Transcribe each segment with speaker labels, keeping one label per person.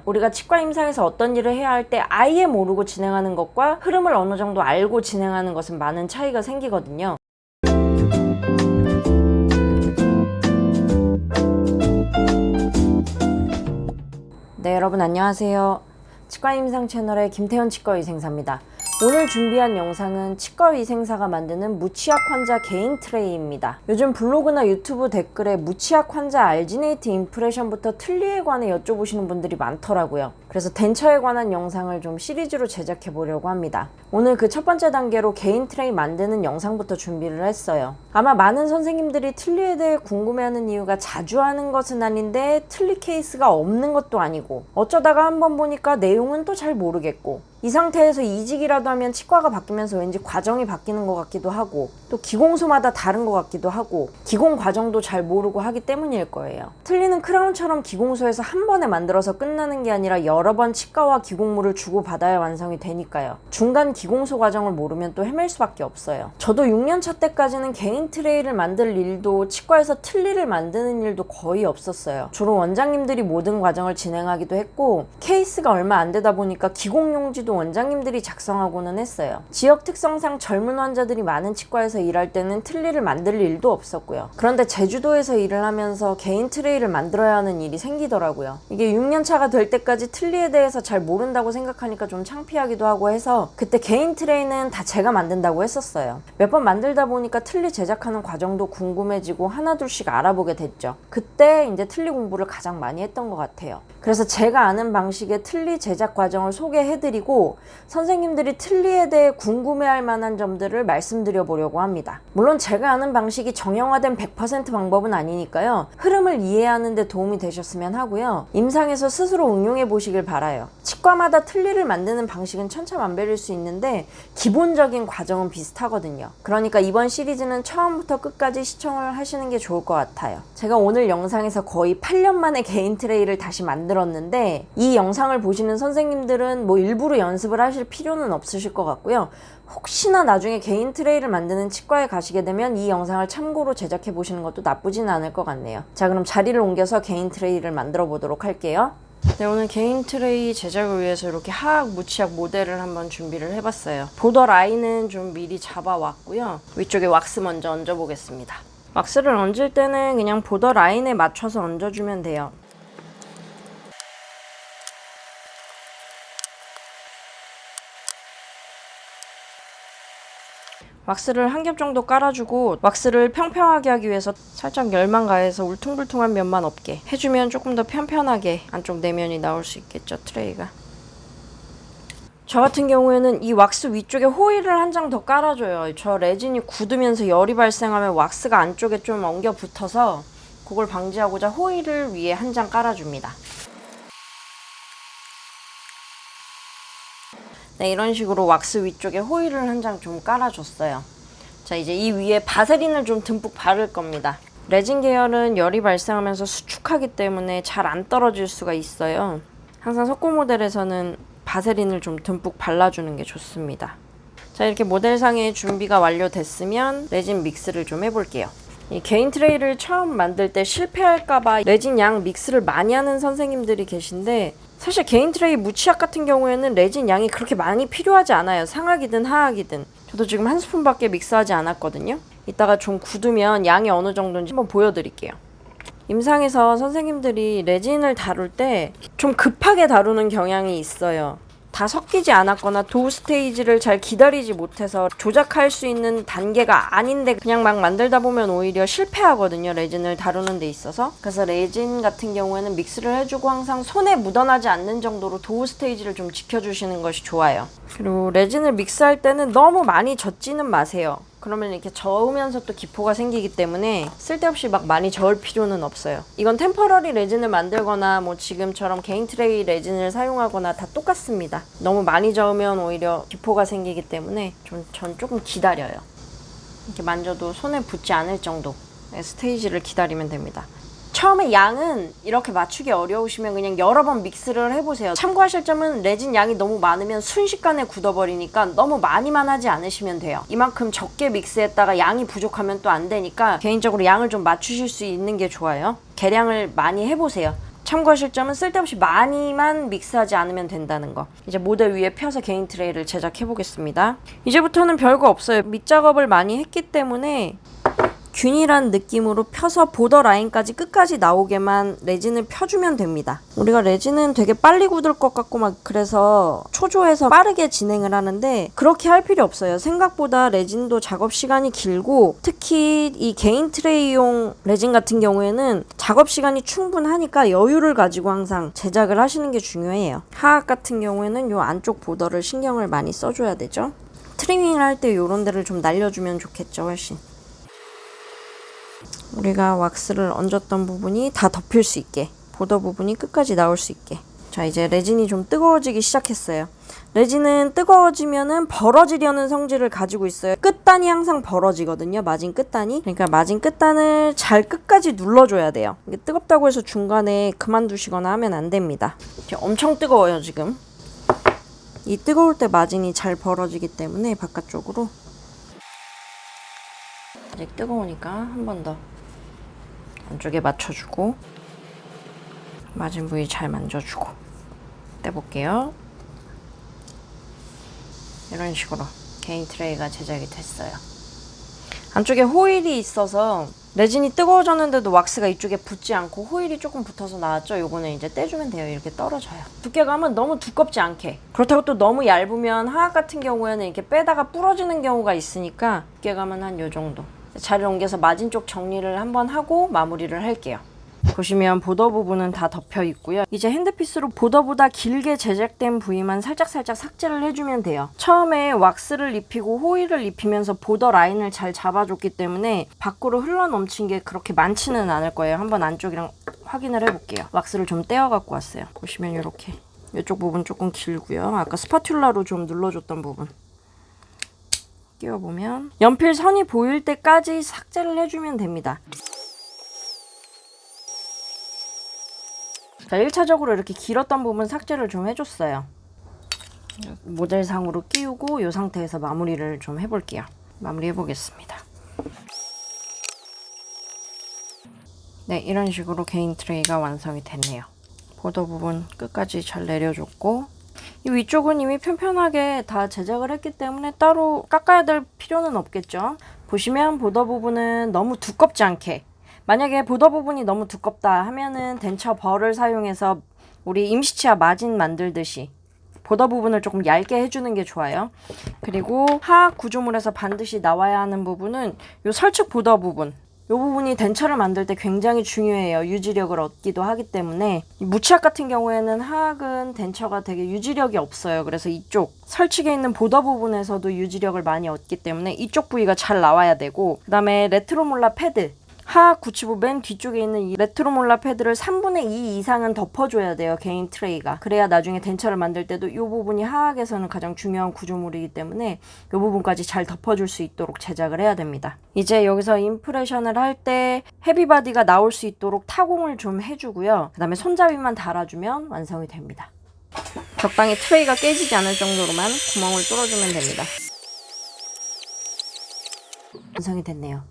Speaker 1: 우리가 치과 임상에서 어떤 일을 해야 할 때 아예 모르고 진행하는 것과 흐름을 어느 정도 알고 진행하는 것은 많은 차이가 생기거든요. 네, 여러분 안녕하세요. 치과 임상 채널의 김태현 치과의생사입니다. 오늘 준비한 영상은 치과의생사가 만드는 무치약 환자 개인 트레이입니다. 요즘 블로그나 유튜브 댓글에 무치약 환자 알지네이트 임프레션부터 틀니에 관해 여쭤보시는 분들이 많더라고요. 그래서 덴처에 관한 영상을 좀 시리즈로 제작해 보려고 합니다. 오늘 그 첫 번째 단계로 개인 트레이 만드는 영상부터 준비를 했어요. 아마 많은 선생님들이 틀니에 대해 궁금해하는 이유가 자주 하는 것은 아닌데 틀니 케이스가 없는 것도 아니고 어쩌다가 한번 보니까 내용은 또 잘 모르겠고 이 상태에서 이직이라도 하면 치과가 바뀌면서 왠지 과정이 바뀌는 것 같기도 하고 또 기공소마다 다른 것 같기도 하고 기공 과정도 잘 모르고 하기 때문일 거예요. 틀니는 크라운처럼 기공소에서 한 번에 만들어서 끝나는 게 아니라 여러 번 치과와 기공물을 주고받아야 완성이 되니까요. 중간 기공소 과정을 모르면 또 헤맬 수밖에 없어요. 저도 6년차 때까지는 개인 트레이를 만들 일도 치과에서 틀니를 만드는 일도 거의 없었어요. 주로 원장님들이 모든 과정을 진행하기도 했고 케이스가 얼마 안 되다 보니까 기공용지도 원장님들이 작성하고는 했어요. 지역 특성상 젊은 환자들이 많은 치과에서 일할 때는 틀니를 만들 일도 없었고요. 그런데 제주도에서 일을 하면서 개인 트레이를 만들어야 하는 일이 생기더라고요. 이게 6년차가 될 때까지 틀니에 대해서 잘 모른다고 생각하니까 좀 창피하기도 하고 해서 그때 개인 트레이는 다 제가 만든다고 했었어요. 몇 번 만들다 보니까 틀니 제작하는 과정도 궁금해지고 하나둘씩 알아보게 됐죠. 그때 이제 틀니 공부를 가장 많이 했던 것 같아요. 그래서 제가 아는 방식의 틀니 제작 과정을 소개해드리고 선생님들이 틀니에 대해 궁금해할 만한 점들을 말씀드려 보려고 합니다. 물론 제가 아는 방식이 정형화된 100% 방법은 아니니까요. 흐름을 이해하는 데 도움이 되셨으면 하고요. 임상에서 스스로 응용해 보시길 바라요. 치과마다 틀니를 만드는 방식은 천차만별일 수 있는데 기본적인 과정은 비슷하거든요. 그러니까 이번 시리즈는 처음부터 끝까지 시청을 하시는 게 좋을 것 같아요. 제가 오늘 영상에서 거의 8년 만에 개인 트레이를 다시 만들었는데 이 영상을 보시는 선생님들은 뭐 일부러 연습을 하실 필요는 없으실 것 같고요. 혹시나 나중에 개인 트레이를 만드는 치과에 가시게 되면 이 영상을 참고로 제작해 보시는 것도 나쁘진 않을 것 같네요. 자, 그럼 자리를 옮겨서 개인 트레이를 만들어 보도록 할게요. 네, 오늘 개인 트레이 제작을 위해서 이렇게 하악 무치약 모델을 한번 준비를 해봤어요. 보더 라인은 좀 미리 잡아왔고요. 위쪽에 왁스 먼저 얹어 보겠습니다. 왁스를 얹을 때는 그냥 보더 라인에 맞춰서 얹어주면 돼요. 왁스를 한 겹 정도 깔아주고 왁스를 평평하게 하기 위해서 살짝 열만 가해서 울퉁불퉁한 면만 없게 해주면 조금 더 편편하게 안쪽 내면이 나올 수 있겠죠, 트레이가. 저 같은 경우에는 이 왁스 위쪽에 호일을 한 장 더 깔아줘요. 저 레진이 굳으면서 열이 발생하면 왁스가 안쪽에 좀 엉겨 붙어서 그걸 방지하고자 호일을 위에 한 장 깔아줍니다. 네, 이런 식으로 왁스 위쪽에 호일을 한 장 좀 깔아줬어요. 자, 이제 이 위에 바세린을 좀 듬뿍 바를 겁니다. 레진 계열은 열이 발생하면서 수축하기 때문에 잘 안 떨어질 수가 있어요. 항상 석고 모델에서는 바세린을 좀 듬뿍 발라주는 게 좋습니다. 자, 이렇게 모델상의 준비가 완료됐으면 레진 믹스를 좀 해볼게요. 이 개인 트레이를 처음 만들 때 실패할까봐 레진 양 믹스를 많이 하는 선생님들이 계신데 사실 개인 트레이 무치약 같은 경우에는 레진 양이 그렇게 많이 필요하지 않아요. 상악이든 하악이든. 저도 지금 한 스푼밖에 믹스하지 않았거든요. 이따가 좀 굳으면 양이 어느 정도인지 한번 보여드릴게요. 임상에서 선생님들이 레진을 다룰 때 좀 급하게 다루는 경향이 있어요. 다 섞이지 않았거나 도우 스테이지를 잘 기다리지 못해서 조작할 수 있는 단계가 아닌데 그냥 막 만들다 보면 오히려 실패하거든요, 레진을 다루는 데 있어서. 그래서 레진 같은 경우에는 믹스를 해주고 항상 손에 묻어나지 않는 정도로 도우 스테이지를 좀 지켜주시는 것이 좋아요. 그리고 레진을 믹스할 때는 너무 많이 젓지는 마세요. 그러면 이렇게 저으면서 또 기포가 생기기 때문에 쓸데없이 막 많이 저을 필요는 없어요. 이건 템퍼러리 레진을 만들거나 뭐 지금처럼 개인 트레이 레진을 사용하거나 다 똑같습니다. 너무 많이 저으면 오히려 기포가 생기기 때문에 전 조금 기다려요. 이렇게 만져도 손에 붙지 않을 정도 스테이지를 기다리면 됩니다. 처음에 양은 이렇게 맞추기 어려우시면 그냥 여러 번 믹스를 해보세요. 참고하실 점은 레진 양이 너무 많으면 순식간에 굳어버리니까 너무 많이만 하지 않으시면 돼요. 이만큼 적게 믹스했다가 양이 부족하면 또 안 되니까 개인적으로 양을 좀 맞추실 수 있는 게 좋아요. 계량을 많이 해보세요. 참고하실 점은 쓸데없이 많이만 믹스하지 않으면 된다는 거. 이제 모델 위에 펴서 개인 트레이를 제작해 보겠습니다. 이제부터는 별거 없어요. 밑작업을 많이 했기 때문에 균일한 느낌으로 펴서 보더 라인까지 끝까지 나오게만 레진을 펴주면 됩니다. 우리가 레진은 되게 빨리 굳을 것 같고 막 그래서 초조해서 빠르게 진행을 하는데 그렇게 할 필요 없어요. 생각보다 레진도 작업 시간이 길고 특히 이 개인 트레이용 레진 같은 경우에는 작업 시간이 충분하니까 여유를 가지고 항상 제작을 하시는 게 중요해요. 하악 같은 경우에는 요 안쪽 보더를 신경을 많이 써줘야 되죠. 트리밍을 할 때 요런 데를 좀 날려주면 좋겠죠, 훨씬. 우리가 왁스를 얹었던 부분이 다 덮일 수 있게, 보더 부분이 끝까지 나올 수 있게. 자, 이제 레진이 좀 뜨거워지기 시작했어요. 레진은 뜨거워지면은 벌어지려는 성질을 가지고 있어요. 끝단이 항상 벌어지거든요. 마진 끝단이. 그러니까 마진 끝단을 잘 끝까지 눌러줘야 돼요. 이게 뜨겁다고 해서 중간에 그만두시거나 하면 안 됩니다. 엄청 뜨거워요, 지금. 이 뜨거울 때 마진이 잘 벌어지기 때문에 바깥쪽으로. 아직 뜨거우니까 한 번 더 안쪽에 맞춰주고 마진 부위 잘 만져주고 떼볼게요. 이런 식으로 개인 트레이가 제작이 됐어요. 안쪽에 호일이 있어서 레진이 뜨거워졌는데도 왁스가 이쪽에 붙지 않고 호일이 조금 붙어서 나왔죠. 요거는 이제 떼주면 돼요. 이렇게 떨어져요. 두께감은 너무 두껍지 않게. 그렇다고 또 너무 얇으면 하악 같은 경우에는 이렇게 빼다가 부러지는 경우가 있으니까 두께감은 한 요 정도. 자리를 옮겨서 마진 쪽 정리를 한번 하고 마무리를 할게요. 보시면 보더 부분은 다 덮여 있고요. 이제 핸드피스로 보더보다 길게 제작된 부위만 살짝살짝 삭제를 해주면 돼요. 처음에 왁스를 입히고 호일을 입히면서 보더 라인을 잘 잡아줬기 때문에 밖으로 흘러넘친 게 그렇게 많지는 않을 거예요. 한번 안쪽이랑 확인을 해볼게요. 왁스를 좀 떼어 갖고 왔어요. 보시면 이렇게 이쪽 부분 조금 길고요. 아까 스파츌라로 좀 눌러줬던 부분 끼워보면 연필 선이 보일 때까지 삭제를 해주면 됩니다. 자, 1차적으로 이렇게 길었던 부분 삭제를 좀 해줬어요. 모델상으로 끼우고 이 상태에서 마무리를 좀 해볼게요. 마무리 해보겠습니다. 네, 이런 식으로 개인 트레이가 완성이 됐네요. 보더 부분 끝까지 잘 내려줬고 이 위쪽은 이미 편편하게 다 제작을 했기 때문에 따로 깎아야 될 필요는 없겠죠. 보시면 보더 부분은 너무 두껍지 않게, 만약에 보더 부분이 너무 두껍다 하면은 덴처 벌을 사용해서 우리 임시치아 마진 만들듯이 보더 부분을 조금 얇게 해주는 게 좋아요. 그리고 하악 구조물에서 반드시 나와야 하는 부분은 요 설측 보더 부분, 이 부분이 덴처를 만들 때 굉장히 중요해요. 유지력을 얻기도 하기 때문에. 무치악 같은 경우에는 하악은 덴처가 되게 유지력이 없어요. 그래서 이쪽 설측에 있는 보더 부분에서도 유지력을 많이 얻기 때문에 이쪽 부위가 잘 나와야 되고, 그 다음에 레트로몰라 패드, 하악 구치부 맨 뒤쪽에 있는 이 레트로몰라 패드를 3분의 2 이상은 덮어줘야 돼요. 개인 트레이가. 그래야 나중에 덴처를 만들 때도 이 부분이 하악에서는 가장 중요한 구조물이기 때문에 이 부분까지 잘 덮어줄 수 있도록 제작을 해야 됩니다. 이제 여기서 임프레션을 할 때 헤비바디가 나올 수 있도록 타공을 좀 해주고요. 그 다음에 손잡이만 달아주면 완성이 됩니다. 적당히 트레이가 깨지지 않을 정도로만 구멍을 뚫어주면 됩니다. 완성이 됐네요.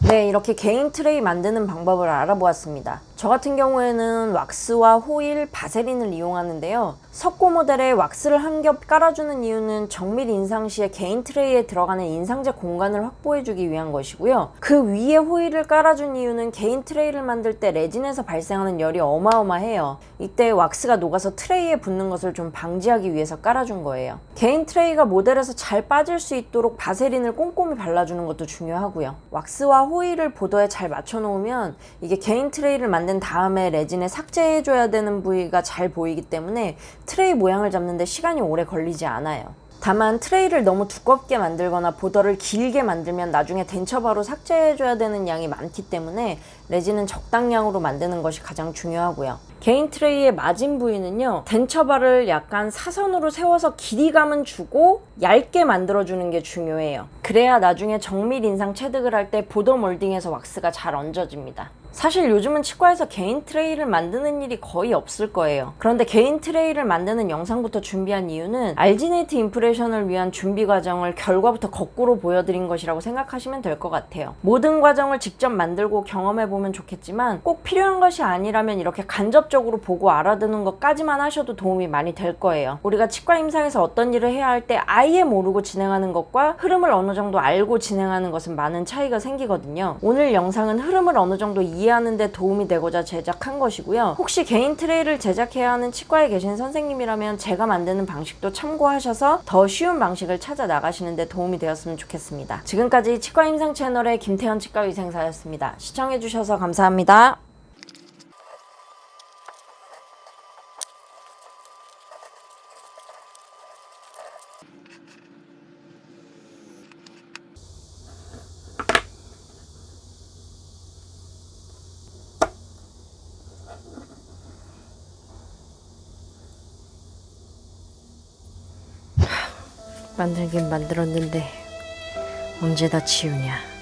Speaker 1: 네, 이렇게 개인 트레이 만드는 방법을 알아보았습니다. 저 같은 경우에는 왁스와 호일, 바세린을 이용하는데요. 석고 모델에 왁스를 한 겹 깔아주는 이유는 정밀 인상 시에 개인 트레이에 들어가는 인상제 공간을 확보해주기 위한 것이고요. 그 위에 호일을 깔아준 이유는 개인 트레이를 만들 때 레진에서 발생하는 열이 어마어마해요. 이때 왁스가 녹아서 트레이에 붙는 것을 좀 방지하기 위해서 깔아준 거예요. 개인 트레이가 모델에서 잘 빠질 수 있도록 바세린을 꼼꼼히 발라주는 것도 중요하고요. 왁스와 호일을 보더에 잘 맞춰 놓으면 이게 개인 트레이를 만든 다음에 레진에 삭제해줘야 되는 부위가 잘 보이기 때문에 트레이 모양을 잡는데 시간이 오래 걸리지 않아요. 다만 트레이를 너무 두껍게 만들거나 보더를 길게 만들면 나중에 덴처바로 삭제해줘야 되는 양이 많기 때문에 레진은 적당량으로 만드는 것이 가장 중요하고요. 개인 트레이의 마진 부위는요, 덴처바를 약간 사선으로 세워서 길이감은 주고 얇게 만들어주는 게 중요해요. 그래야 나중에 정밀 인상 체득을 할 때 보더 몰딩에서 왁스가 잘 얹어집니다. 사실 요즘은 치과에서 개인 트레이를 만드는 일이 거의 없을 거예요. 그런데 개인 트레이를 만드는 영상부터 준비한 이유는 알지네이트 임프레션을 위한 준비 과정을 결과부터 거꾸로 보여드린 것이라고 생각하시면 될 것 같아요. 모든 과정을 직접 만들고 경험해보면 좋겠지만 꼭 필요한 것이 아니라면 이렇게 간접적으로 보고 알아두는 것까지만 하셔도 도움이 많이 될 거예요. 우리가 치과 임상에서 어떤 일을 해야 할 때 아예 모르고 진행하는 것과 흐름을 어느 정도 알고 진행하는 것은 많은 차이가 생기거든요. 오늘 영상은 흐름을 어느 정도 이해하는 데 도움이 되고자 제작한 것이고요. 혹시 개인 트레이를 제작해야 하는 치과에 계신 선생님이라면 제가 만드는 방식도 참고하셔서 더 쉬운 방식을 찾아 나가시는 데 도움이 되었으면 좋겠습니다. 지금까지 치과임상 채널의 김태현 치과의생사였습니다. 시청해주셔서 감사합니다. 만들긴 만들었는데 언제 다 치우냐.